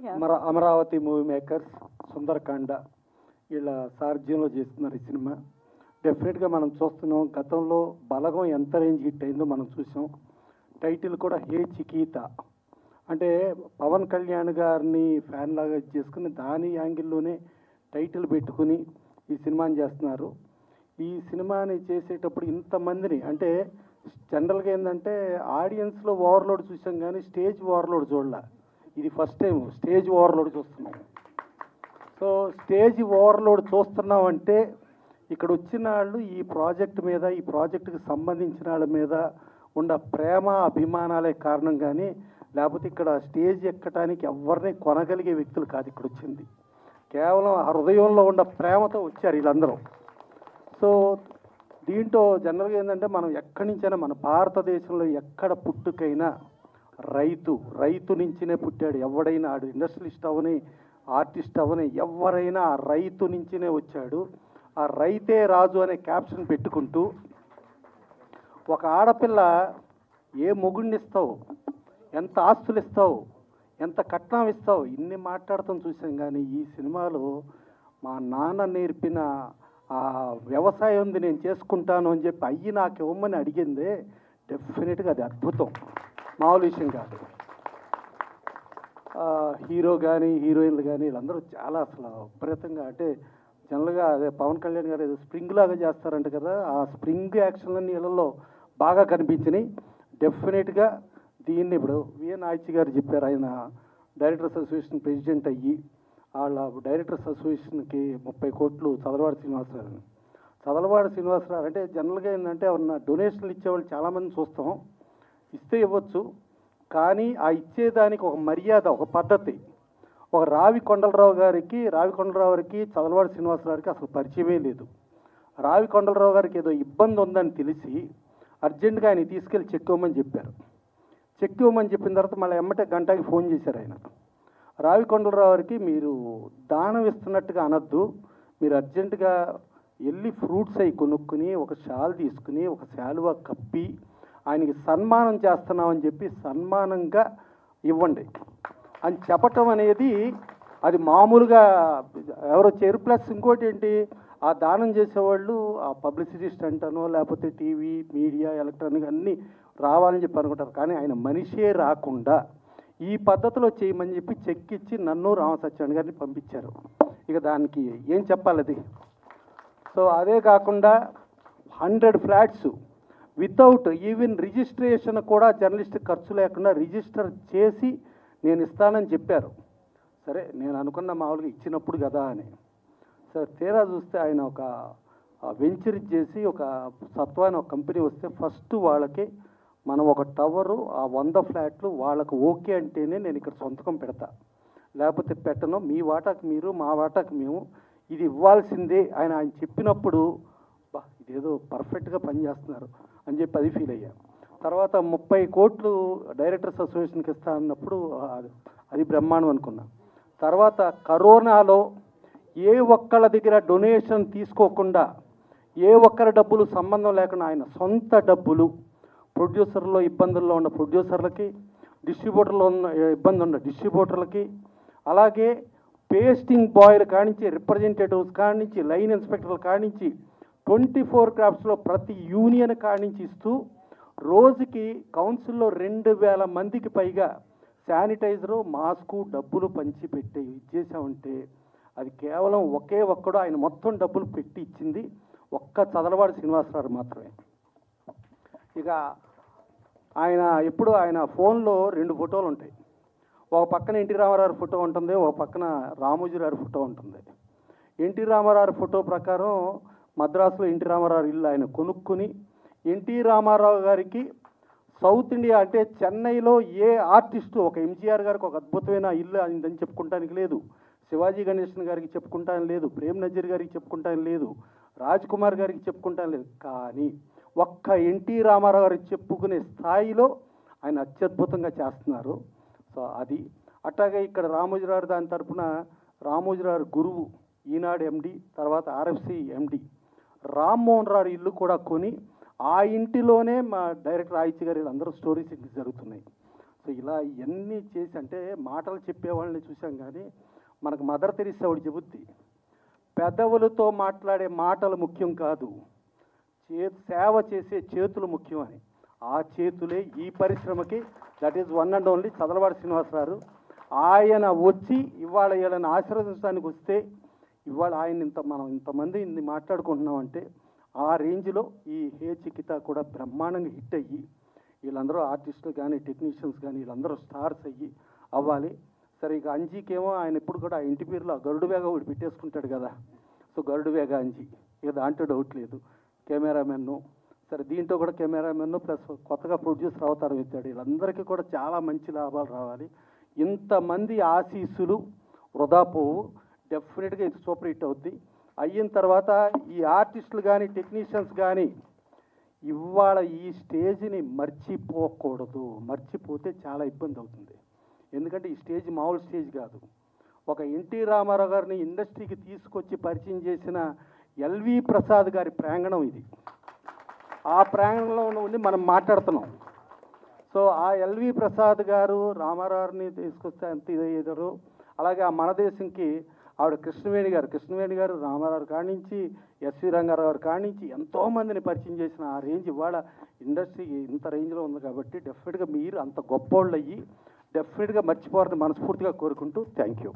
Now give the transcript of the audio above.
Amaravati movie makers, Sundarakanda వీళ్ళ సారథ్యంలో చేస్తున్నారు ఈ సినిమా. డెఫినెట్గా మనం చూస్తున్నాం, గతంలో బలగం ఎంత రేంజ్ హిట్ అయిందో మనం చూసాం. టైటిల్ కూడా హే చికీత, అంటే పవన్ కళ్యాణ్ గారిని ఫ్యాన్ లాగా చేసుకుని దాని యాంగిల్లోనే టైటిల్ పెట్టుకుని ఈ సినిమాని చేస్తున్నారు. ఈ సినిమాని చేసేటప్పుడు ఇంతమందిని, అంటే జనరల్గా ఏంటంటే ఆడియన్స్లో ఓవర్లోడ్ చూసాం కానీ స్టేజ్ ఓవర్లోడ్ చూడాల. ఇది ఫస్ట్ టైం స్టేజ్ ఓవర్లోడ్ చూస్తున్నాం. సో స్టేజ్ ఓవర్లోడ్ చూస్తున్నామంటే ఇక్కడ వచ్చిన వాళ్ళు ఈ ప్రాజెక్ట్ మీద, ఈ ప్రాజెక్టుకి సంబంధించిన వాళ్ళ మీద ఉన్న ప్రేమ అభిమానాలే కారణం, కానీ లేకపోతే ఇక్కడ స్టేజ్ ఎక్కడానికి ఎవరిని కొనగలిగే వ్యక్తులు కాదు ఇక్కడ వచ్చింది. కేవలం ఆ హృదయంలో ఉన్న ప్రేమతో వచ్చారు వీళ్ళందరూ. సో దీంట్లో జనరల్గా ఏంటంటే మనం ఎక్కడి నుంచైనా, మన భారతదేశంలో ఎక్కడ పుట్టుకైనా రైతు నుంచినే పుట్టాడు. ఎవడైనా ఆడు ఇండస్ట్రియలిస్ట్ అవని, ఆర్టిస్ట్ అవని, ఎవరైనా ఆ రైతు నుంచినే వచ్చాడు. ఆ రైతే రాజు అనే క్యాప్షన్ పెట్టుకుంటూ ఒక ఆడపిల్ల ఏ మొగుడిని ఇస్తావు, ఎంత ఆస్తులు ఇస్తావు, ఎంత కట్నం ఇస్తావు, ఇన్ని మాట్లాడతాం చూసాం. కానీ ఈ సినిమాలో మా నాన్న నేర్పిన ఆ వ్యవసాయం ఉంది, నేను చేసుకుంటాను అని చెప్పి అయ్యి నాకు ఇవ్వమని అడిగిందే, డెఫినెట్గా అది అద్భుతం, మామూలు విషయం కాదు. హీరో కానీ హీరోయిన్లు కానీ వీళ్ళందరూ చాలా అసలు విపరీతంగా, అంటే జనరల్గా అదే పవన్ కళ్యాణ్ గారు ఏదో స్ప్రింగ్ లాగా చేస్తారంట కదా, ఆ స్ప్రింగ్ యాక్షన్లన్నీ వీళ్ళల్లో బాగా కనిపించినాయి. డెఫినెట్గా దీన్ని ఇప్పుడు విఎన్ ఆయిచి గారు చెప్పారు, ఆయన డైరెక్టర్స్ అసోసియేషన్ ప్రెసిడెంట్ అయ్యి వాళ్ళ డైరెక్టర్స్ అసోసియేషన్కి 30 కోట్లు చదలవాడ శ్రీనివాసరావు అంటే జనరల్గా ఏంటంటే ఎవరన్నా డొనేషన్లు ఇచ్చేవాళ్ళు చాలామంది చూస్తాం, ఇస్తే ఇవ్వచ్చు, కానీ ఆ ఇచ్చేదానికి ఒక మర్యాద, ఒక పద్ధతి. ఒక రావి కొండలరావు గారికి చదలవాడ శ్రీనివాసరావుకి అసలు పరిచయమే లేదు. రావి కొండలరావు గారికి ఏదో ఇబ్బంది ఉందని తెలిసి అర్జెంటుగా ఆయన తీసుకెళ్ళి చెక్ ఇవ్వమని చెప్పారు. చెక్ ఇవ్వమని చెప్పిన తర్వాత మళ్ళీ ఎమ్మటే గంటకి ఫోన్ చేశారు ఆయన. రావి కొండలరావు గారికి మీరు దానం ఇస్తున్నట్టుగా అనొద్దు, మీరు అర్జెంటుగా వెళ్ళి ఫ్రూట్స్ అవి కొనుక్కుని ఒక షాల్ తీసుకుని ఒక శాలువా కప్పి ఆయనకి సన్మానం చేస్తున్నామని చెప్పి సన్మానంగా ఇవ్వండి అని చెప్పటం అనేది అది మామూలుగా ఎవరో చేరు. ప్లస్ ఇంకోటి ఏంటి, ఆ దానం చేసేవాళ్ళు ఆ పబ్లిసిటీ స్టంట్ అనో లేకపోతే టీవీ మీడియా ఎలక్ట్రానిక్ అన్నీ రావాలని చెప్పి అనుకుంటారు, కానీ ఆయన మనిషే రాకుండా ఈ పద్ధతిలో చేయమని చెప్పి చెక్ ఇచ్చి నన్ను రామసత్యాన్ని గారిని పంపించారు. ఇక దానికి ఏం చెప్పాలి అది. సో అదే కాకుండా 100 ఫ్లాట్స్ వితౌట్ ఈవెన్ రిజిస్ట్రేషన్ కూడా జర్నలిస్ట్ ఖర్చు లేకుండా రిజిస్టర్ చేసి నేను ఇస్తానని చెప్పారు. సరే నేను అనుకున్న మామూలుగా ఇచ్చినప్పుడు కదా అని. సరే తీరా చూస్తే ఆయన ఒక వెంచర్ చేసి ఒక సత్వాన్ని ఒక కంపెనీ వస్తే ఫస్ట్ వాళ్ళకి మనం ఒక టవరు ఆ 100 ఫ్లాట్లు వాళ్ళకు ఓకే అంటేనే నేను ఇక్కడ సొంతకం పెడతా, లేకపోతే పెట్టను, మీ వాటాకు మీరు మా వాటాకు మేము, ఇది ఇవ్వాల్సిందే ఆయన చెప్పినప్పుడు ఇదేదో పర్ఫెక్ట్గా పనిచేస్తున్నారు అని చెప్పి అది ఫీల్ అయ్యా. తర్వాత 30 కోట్లు డైరెక్టర్స్ అసోసియేషన్కి ఇస్తా అన్నప్పుడు అది బ్రహ్మాండం అనుకున్నా. తర్వాత కరోనాలో ఏ ఒక్కళ్ళ దగ్గర డొనేషన్ తీసుకోకుండా, ఏ ఒక్కరి డబ్బులు సంబంధం లేకుండా ఆయన సొంత డబ్బులు ప్రొడ్యూసర్లో ఇబ్బందుల్లో ఉన్న ప్రొడ్యూసర్లకి, డిస్ట్రిబ్యూటర్లో ఉన్న ఇబ్బంది ఉన్న డిస్ట్రిబ్యూటర్లకి, అలాగే పేస్టింగ్ బాయ్ల కానించి రిప్రజెంటేటివ్స్ కానించి లైన్ ఇన్స్పెక్టర్ల కానించి 24 క్రాఫ్ట్స్లో ప్రతి యూనియన్ కానించి ఇస్తూ రోజుకి కౌన్సిల్లో 2000 మందికి పైగా శానిటైజరు మాస్కు డబ్బులు పంచిపెట్టి ఇచ్చేసామంటే అది కేవలం ఒకే ఒక్కడు ఆయన మొత్తం డబ్బులు పెట్టి ఇచ్చింది ఒక్క చదలవాడ శ్రీనివాసరావు మాత్రమే. ఇక ఆయన ఎప్పుడు ఆయన ఫోన్లో 2 ఫోటోలు ఉంటాయి, ఒక పక్కన ఎన్టీ రామారావు ఫోటో ఉంటుంది, ఒక పక్కన రామోజీరావు ఫోటో ఉంటుంది. ఎన్టీ రామారావు ఫోటో ప్రకారం మద్రాసులో ఎన్టీ రామారావు ఇల్లు ఆయన కొనుక్కుని, ఎన్టీ రామారావు గారికి సౌత్ ఇండియా అంటే చెన్నైలో ఏ ఆర్టిస్టు, ఒక ఎంజీఆర్ గారికి ఒక అద్భుతమైన ఇల్లు అయిందని చెప్పుకుంటానికి లేదు, శివాజీ గణేశన్ గారికి చెప్పుకుంటానికి లేదు, ప్రేమ్ నజీర్ గారికి చెప్పుకుంటానికి లేదు, రాజ్ కుమార్ గారికి చెప్పుకుంటానికి లేదు, కానీ ఒక్క ఎన్టీ రామారావు గారికి చెప్పుకునే స్థాయిలో ఆయన అత్యద్భుతంగా చేస్తున్నారు. సో అది అట్లాగే ఇక్కడ రామోజీరావు దాని తరఫున రామోజీరావు గురువు ఈనాడు ఎండి, తర్వాత ఆర్ఎఫ్సి ఎండి రామ్మోహన్ రావు ఇల్లు కూడా కొని ఆ ఇంటిలోనే మా డైరెక్టర్ ఆయిచి గారు అందరూ స్టోరీస్ జరుగుతున్నాయి. సో ఇలా ఇవన్నీ చేసి అంటే మాటలు చెప్పేవాళ్ళని చూసాం కానీ మనకు మదర్ తెరీసా ఒకటి చెబుద్ది, పెదవులతో మాట్లాడే మాటలు ముఖ్యం కాదు, సేవ చేసే చేతులు ముఖ్యం అని. ఆ చేతులే ఈ పరిశ్రమకి, that is one and only Chadalavadi Srinivasarao. ఆయన వచ్చి ఇవాళ వీళ్ళని ఆశీర్వదించడానికి వస్తే ఇవాళ ఆయన మనం ఇంతమంది ఇన్ని మాట్లాడుకుంటున్నామంటే ఆ రేంజ్లో ఈ హే చికిత కూడా బ్రహ్మాండంగా హిట్ అయ్యి వీళ్ళందరూ ఆర్టిస్టులు కానీ టెక్నీషియన్స్ కానీ వీళ్ళందరూ స్టార్స్ అయ్యి అవ్వాలి. సరే ఇక అంజీకేమో ఆయన ఎప్పుడు కూడా ఆ ఇంటి పేరులో గరుడు వేగ ఒకటి పెట్టేసుకుంటాడు కదా, సో గరుడు వేగ అంజీ, ఇక దాంట్లో డౌట్ లేదు. కెమెరామెన్ను సరే దీంట్లో కూడా కెమెరామెన్ను ప్లస్ కొత్తగా ప్రొడ్యూసర్ అవతారం ఎత్తాడు. వీళ్ళందరికీ కూడా చాలా మంచి లాభాలు రావాలి. ఇంతమంది ఆశీస్సులు వృధా పోవు, డెఫినెట్గా ఇది సూపర్ హిట్ అవుద్ది. అయిన తర్వాత ఈ ఆర్టిస్టులు కానీ టెక్నీషియన్స్ కానీ ఇవాళ ఈ స్టేజ్ని మర్చిపోకూడదు, మర్చిపోతే చాలా ఇబ్బంది అవుతుంది. ఎందుకంటే ఈ స్టేజ్ మామూలు స్టేజ్ కాదు. ఒక ఎన్టీ రామారావు గారిని ఇండస్ట్రీకి తీసుకొచ్చి పరిచయం చేసిన ఎల్వి ప్రసాద్ గారి ప్రాంగణం ఇది. ఆ ప్రాంగణంలో ఉండి మనం మాట్లాడుతున్నాం. సో ఆ ఎల్వి ప్రసాద్ గారు రామారావుని తీసుకొస్తే ఎంత ఇదయ్యారు. అలాగే ఆ మన దేశంకి ఆవిడ కృష్ణవేణి గారు రామారావు కానించి ఎస్వి రంగారావు గారు కానించి ఎంతోమందిని పరిచయం చేసిన ఆ రేంజ్ ఇవాళ ఇండస్ట్రీకి ఇంత రేంజ్లో ఉంది. కాబట్టి డెఫినెట్గా మీరు అంత గొప్పోళ్ళు అయ్యి డెఫినెట్గా మర్చిపోవాలని మనస్ఫూర్తిగా కోరుకుంటూ థ్యాంక్ యూ.